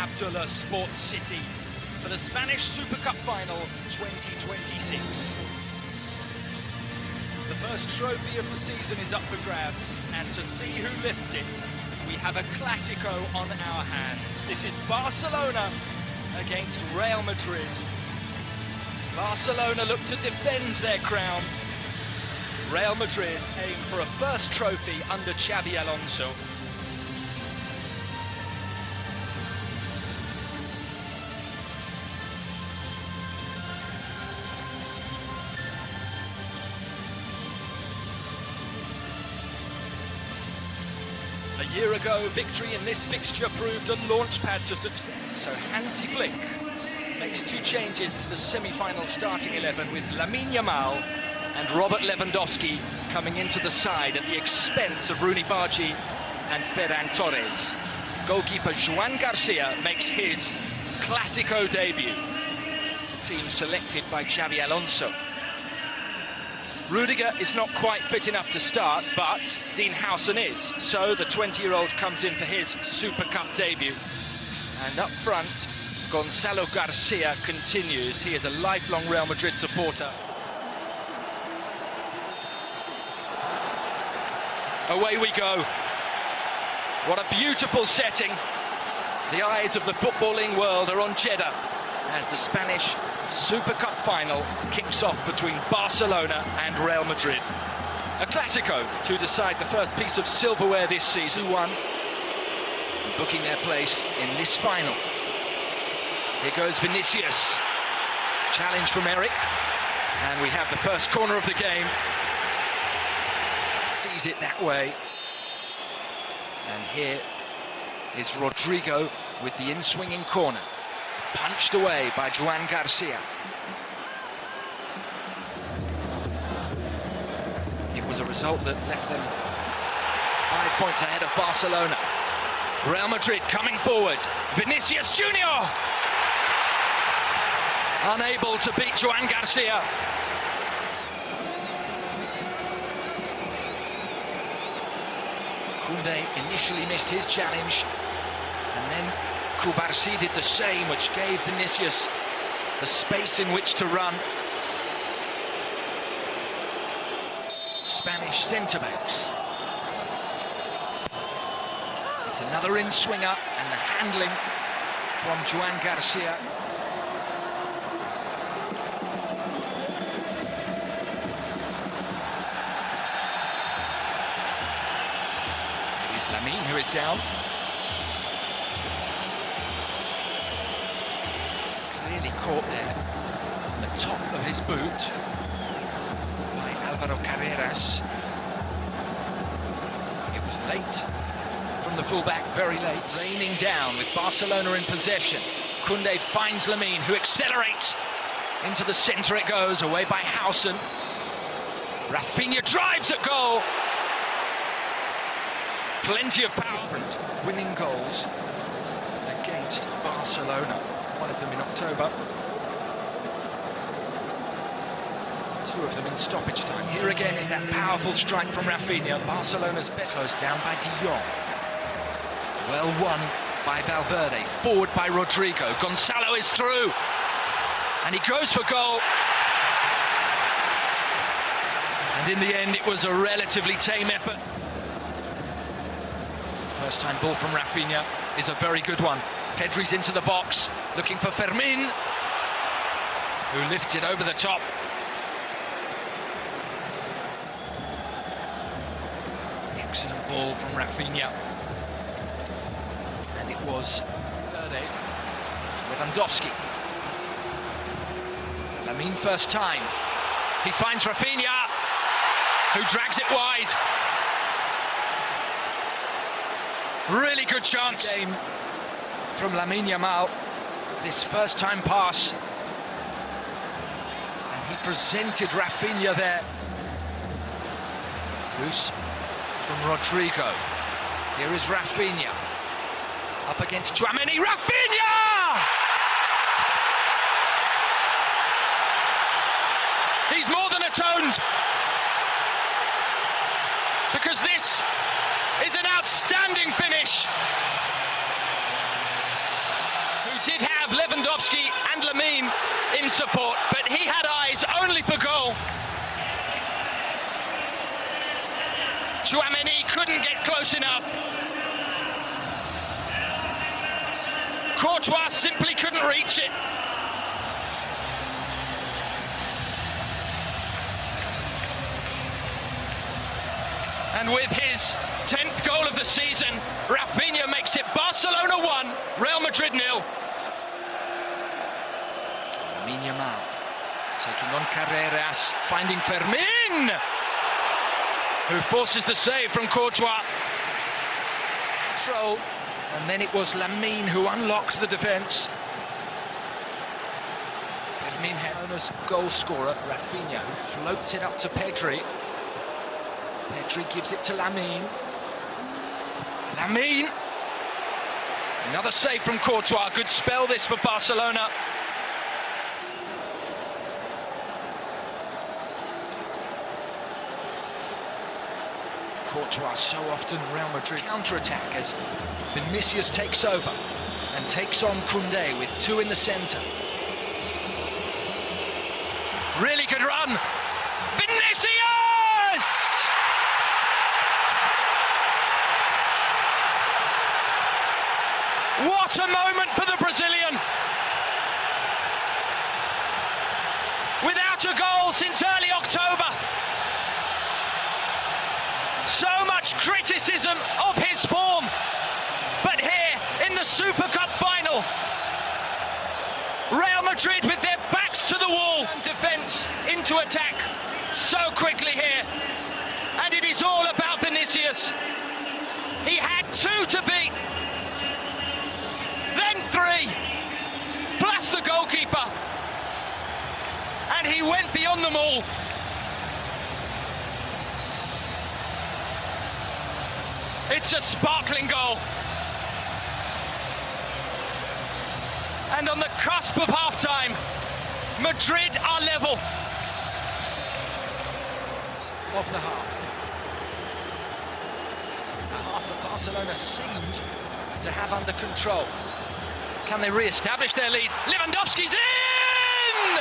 Abdullah Sports City for the Spanish Super Cup Final 2026. The first trophy of the season is up for grabs, and to see who lifts it, we have a Clásico on our hands. This is Barcelona against Real Madrid. Barcelona look to defend their crown. Real Madrid aim for a first trophy under Xabi Alonso. A year ago, victory in this fixture proved a launchpad to success. So Hansi Flick makes two changes to the semi-final starting 11 with Lamine Yamal and Robert Lewandowski coming into the side at the expense of Rooney Bargi and Ferran Torres. Goalkeeper Joan Garcia makes his Clásico debut. The team selected by Xabi Alonso. Rudiger is not quite fit enough to start, but Dean Howson is. So the 20-year-old comes in for his Super Cup debut. And up front, Gonzalo García continues. He is a lifelong Real Madrid supporter. Away we go. What a beautiful setting. The eyes of the footballing world are on Jeddah as the Spanish Super Cup final kicks off between Barcelona and Real Madrid. A Clásico to decide the first piece of silverware this season. 2-1, booking their place in this final. Here goes Vinícius. Challenge from Eric. And we have the first corner of the game. Sees it that way. And here is Rodrigo with the in-swinging corner. Punched away by Joan Garcia. It was a result that left them 5 points ahead of Barcelona. Real Madrid coming forward. Vinícius Jr. unable to beat Joan Garcia. Koundé initially missed his challenge, and then Cubarsí did the same, which gave Vinícius the space in which to run. Spanish centre-backs. It's another in-swinger, and the handling from Joan Garcia. It is Lamine who is down. Caught there on the top of his boot by Álvaro Carreras. It was late from the fullback, very late. Raining down with Barcelona in possession. Koundé finds Lamine, who accelerates. Into the centre it goes, away by Howson. Raphinha drives at goal. Plenty of power. Different winning goals against Barcelona. One of them in October. Two of them in stoppage time. Here again is that powerful strike from Raphinha. Barcelona's bet closed down by De Jong. Well won by Valverde. Forward by Rodrigo. Gonzalo is through. And he goes for goal. And in the end, it was a relatively tame effort. First time ball from Raphinha is a very good one. Pedri's into the box, looking for Fermin, who lifts it over the top. Excellent ball from Raphinha. And it was Lewandowski. Lamine first time. He finds Raphinha, who drags it wide. Really good chance. Game from Lamine Yamal, this first time pass, and he presented Raphinha there. Loose from Rodrigo. Here is Raphinha up against Tchouaméni. Raphinha! He's more than atoned, because this is an outstanding finish. support, but he had eyes only for goal. Tchouaméni couldn't get close enough. Courtois simply couldn't reach it. And with his 10th goal of the season, Raphinha makes it Barcelona 1, Real Madrid 0. Lamine Yamal taking on Carreras, finding Fermin, who forces the save from Courtois. Control, and then it was Lamine who unlocked the defence. Fermin, Barcelona's goal scorer, Raphinha, who floats it up to Pedri. Pedri gives it to Lamine. Lamine! Another save from Courtois. Good spell this for Barcelona. Courtois so often Real Madrid counter-attack as Vinícius takes over and takes on Koundé with two in the centre. Really good run. Vinícius! What a moment for the Brazilian! Without a goal since early October. So much criticism of his form. But here in the Super Cup final, Real Madrid with their backs to the wall. Defence into attack so quickly here. And it is all about Vinícius. He had two to beat. Then three, plus the goalkeeper. And he went beyond them all. It's a sparkling goal. And on the cusp of half-time, Madrid are level. Of the half. A half that Barcelona seemed to have under control. Can they re-establish their lead? Lewandowski's in!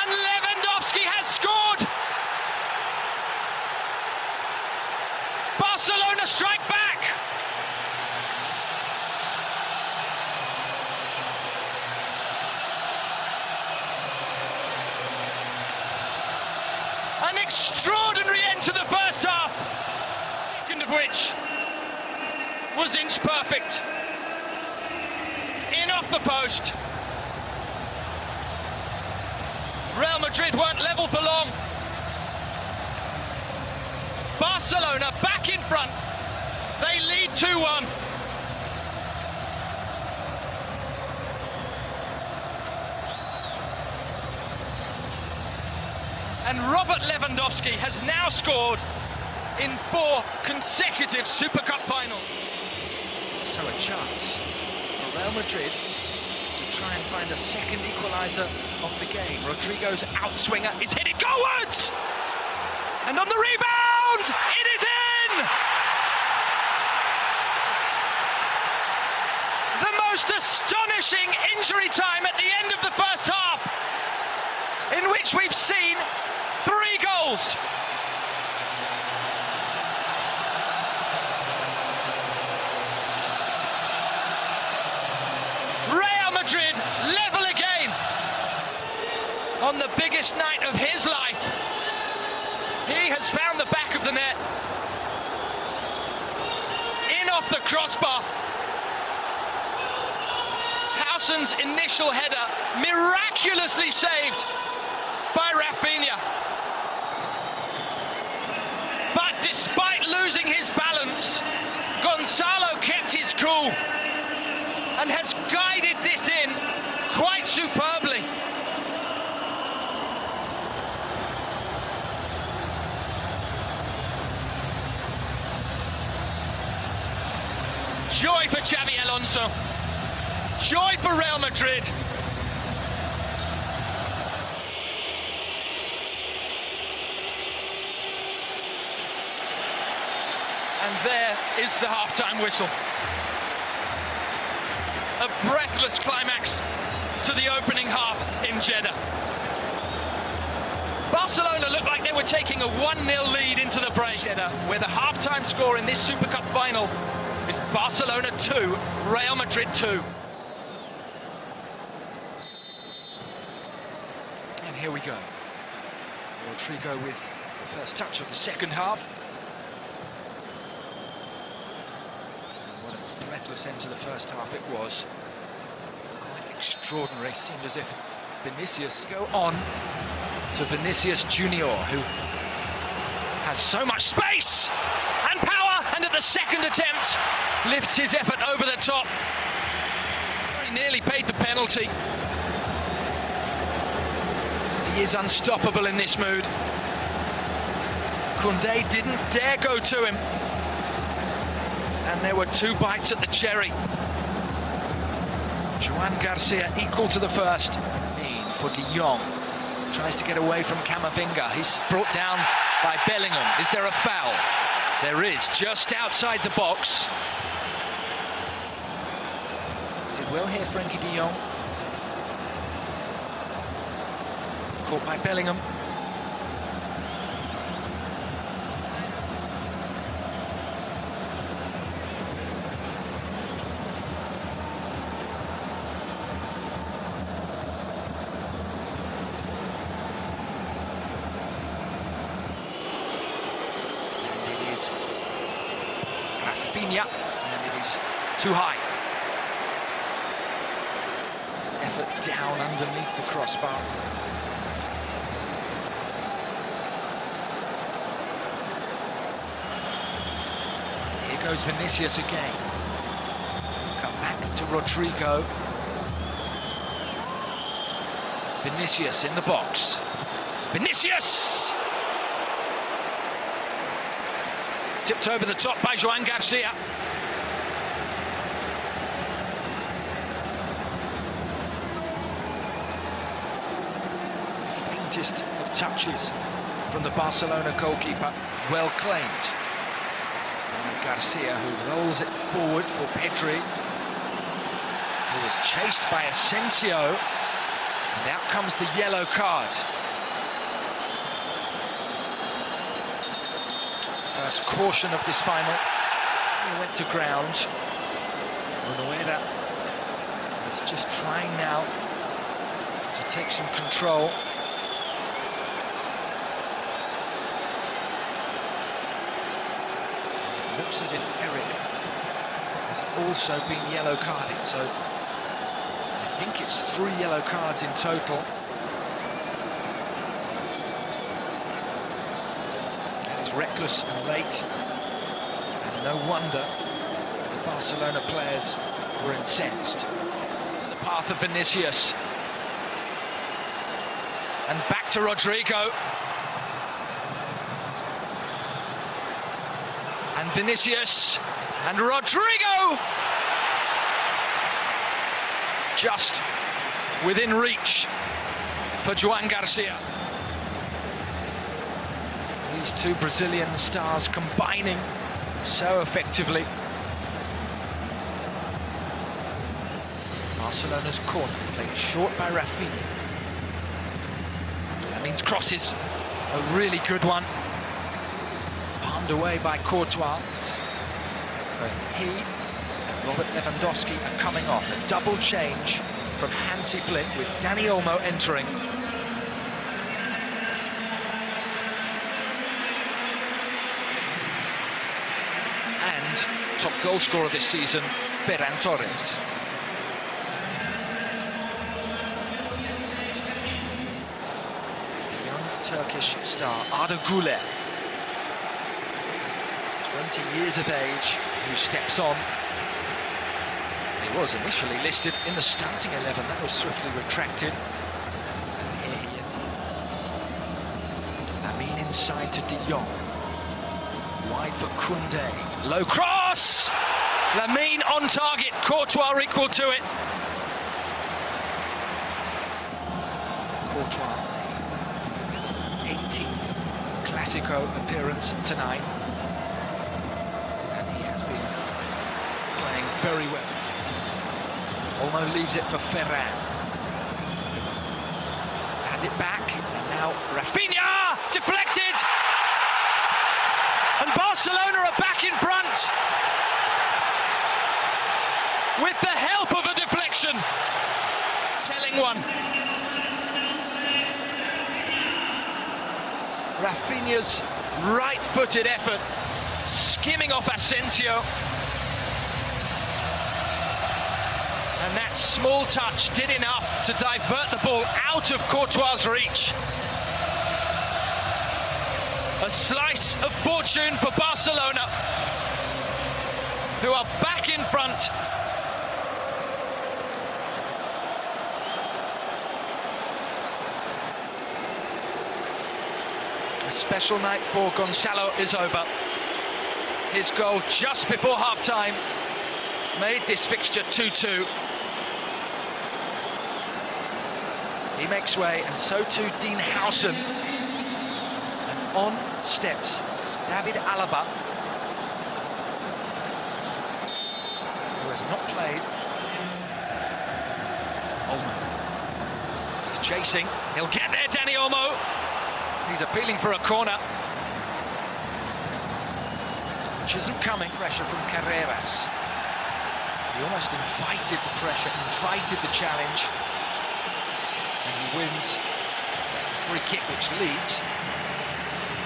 And Lewandowski has scored! Barcelona strike back! An extraordinary end to the first half, second of which was inch perfect. In off the post. Real Madrid weren't level for long. Barcelona back in front. They lead 2-1. And Robert Lewandowski has now scored in 4 consecutive Super Cup finals. So a chance for Real Madrid to try and find a second equaliser of the game. Rodrigo's outswinger is headed goalwards! And on the rebound, it is in! The most astonishing injury time at the end of the first half, in which we've seen 3 goals. Real Madrid level again on the biggest night of his life. He has found the back of the net. In off the crossbar. Howson's initial header miraculously saved by Raphinha. But despite losing his balance, Gonzalo kept his cool and has guided this in quite superbly. Joy for Xavi Alonso. Joy for Real Madrid. And there is the half-time whistle. A breathless climax to the opening half in Jeddah. Barcelona looked like they were taking a 1-0 lead into the break, Jeddah, where the half-time score in this Super Cup final is Barcelona 2, Real Madrid 2. And here we go. Rodrigo with the first touch of the second half. And what a breathless end to the first half it was. Quite extraordinary. Seemed as if Vinícius go on to Vinícius Jr, who has so much space and power, and at the second attempt lifts his effort over the top. He nearly paid the penalty. He is unstoppable in this mood. Koundé didn't dare go to him, and there were 2 bites at the cherry. Joan Garcia equal to the first. For De Jong. Tries to get away from Camavinga. He's brought down by Bellingham. Is there a foul? There is, just outside the box. Did well here, Frankie De Jong. Caught by Bellingham. Raphinha, and it is too high. Effort down underneath the crossbar. Here goes Vinícius again. Come back to Rodrigo. Vinícius in the box. Vinícius! Tipped over the top by Joan Garcia. Faintest of touches from the Barcelona goalkeeper, well claimed. Garcia, who rolls it forward for Pedri, who was chased by Asensio, and out comes the yellow card. First caution of this final. He went to ground. Munuera is just trying now to take some control. It looks as if Eric has also been yellow carded, so I think it's 3 yellow cards in total. Reckless and late, and no wonder the Barcelona players were incensed. To the path of Vinícius, and back to Rodrigo, and Vinícius, and Rodrigo, just within reach for Joan Garcia. These 2 Brazilian stars combining so effectively. Barcelona's corner played short by Raphinha. That means crosses, a really good one. Palmed away by Courtois. Both he and Robert Lewandowski are coming off. A double change from Hansi Flick with Dani Olmo entering. Top goal scorer this season, Ferran Torres. The young Turkish star, Arda Güler, 20 years of age, who steps on. He was initially listed in the starting 11, that was swiftly retracted. And here he is. Lamine inside to De Jong. Wide for Koundé. Low cross! Lamine on target. Courtois equal to it. Courtois, 18th Clásico appearance tonight. And he has been playing very well. Olmo leaves it for Ferran. has it back, and now Raphinha, deflected! And Barcelona are back in front! With the help of a deflection! Telling one. Raphinha's right-footed effort, skimming off Asensio. And that small touch did enough to divert the ball out of Courtois' reach. A slice of fortune for Barcelona, who are back in front. A special night for Gonzalo is over. His goal just before half-time made this fixture 2-2. He makes way, and so too Dean Howson. And on steps David Alaba, who has not played. Olmo. He's chasing. He'll get there, Danny Olmo. He's appealing for a corner. Which isn't coming. Pressure from Carreras. He almost invited the pressure, invited the challenge. And he wins a free kick, which leads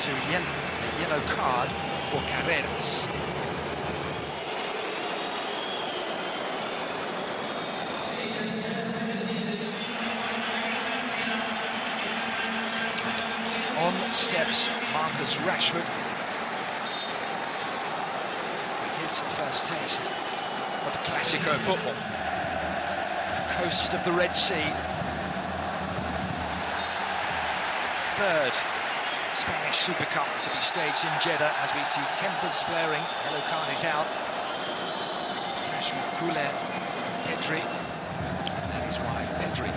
to a yellow card for Carreras. On steps Marcus Rashford for his first taste of Clásico football. The coast of the Red Sea. Third Spanish Super Cup to be staged in Jeddah, as we see tempers flaring. Yellow card is out. Clash with Coulet and Pedri. And that is why Pedri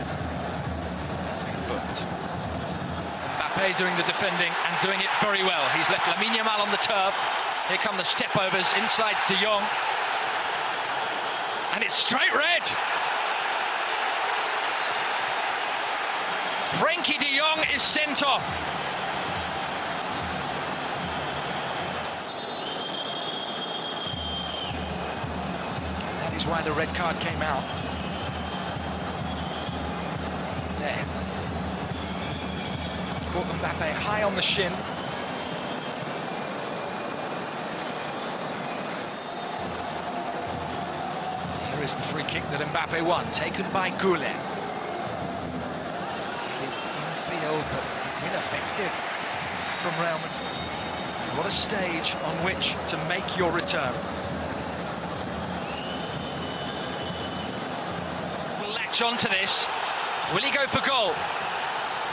has been booked. Mbappe doing the defending and doing it very well. He's left Lamine Yamal on the turf. Here come the step-overs. In slides De Jong. And it's straight red. Frenkie de Jong is sent off. And that is why the red card came out. There. Caught Mbappe high on the shin. Here is the free kick that Mbappe won, taken by Coulet. But it's ineffective from Real Madrid. And what a stage on which to make your return. Will latch on to this. Will he go for goal?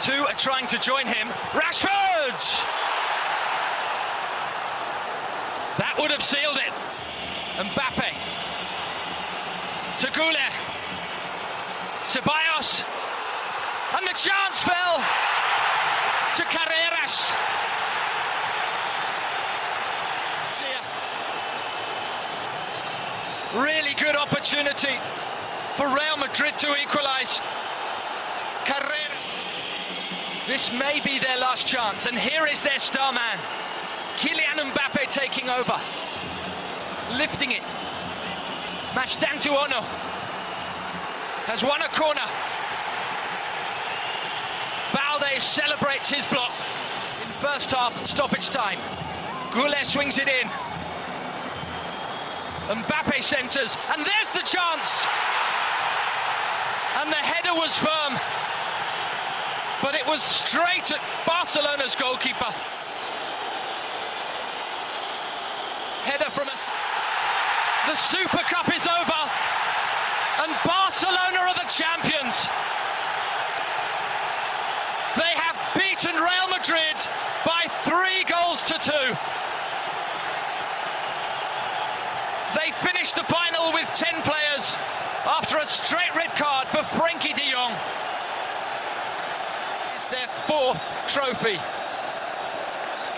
Two are trying to join him. Rashford! That would have sealed it. Mbappe to Coulet. Ceballos. And the chance fell to Carreras. Really good opportunity for Real Madrid to equalise. Carreras. This may be their last chance, and here is their star man. Kylian Mbappe taking over. Lifting it. Mastantuono has won a corner. Balde celebrates his block in first half stoppage time. Coulet swings it in. Mbappe centres, and there's the chance! And the header was firm, but it was straight at Barcelona's goalkeeper. Header from us. The Super Cup is over, and Barcelona are the champions. They have beaten Real Madrid by 3-2. They finished the final with 10 players after a straight red card for Frenkie de Jong. It's their 4th trophy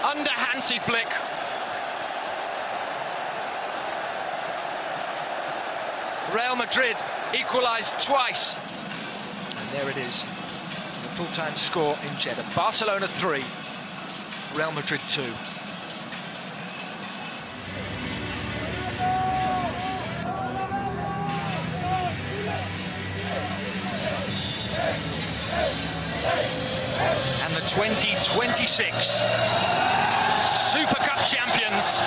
under Hansi Flick. Real Madrid equalised twice. And there it is. full-time score in Jeddah. Barcelona 3, Real Madrid 2. And the 2026 Super Cup champions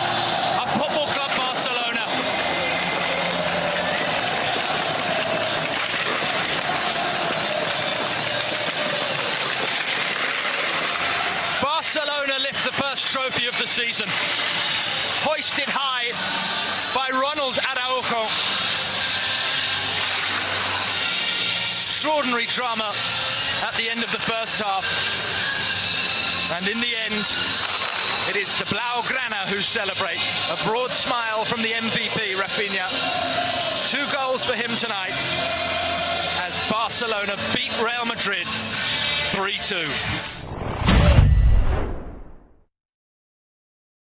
of Football Club Barcelona. Barcelona lift the first trophy of the season, hoisted high by Ronald Araujo. Extraordinary drama at the end of the first half, and in the end it is the Blaugrana who celebrate. A broad smile from the MVP, Raphinha. 2 goals for him tonight as Barcelona beat Real Madrid 3-2.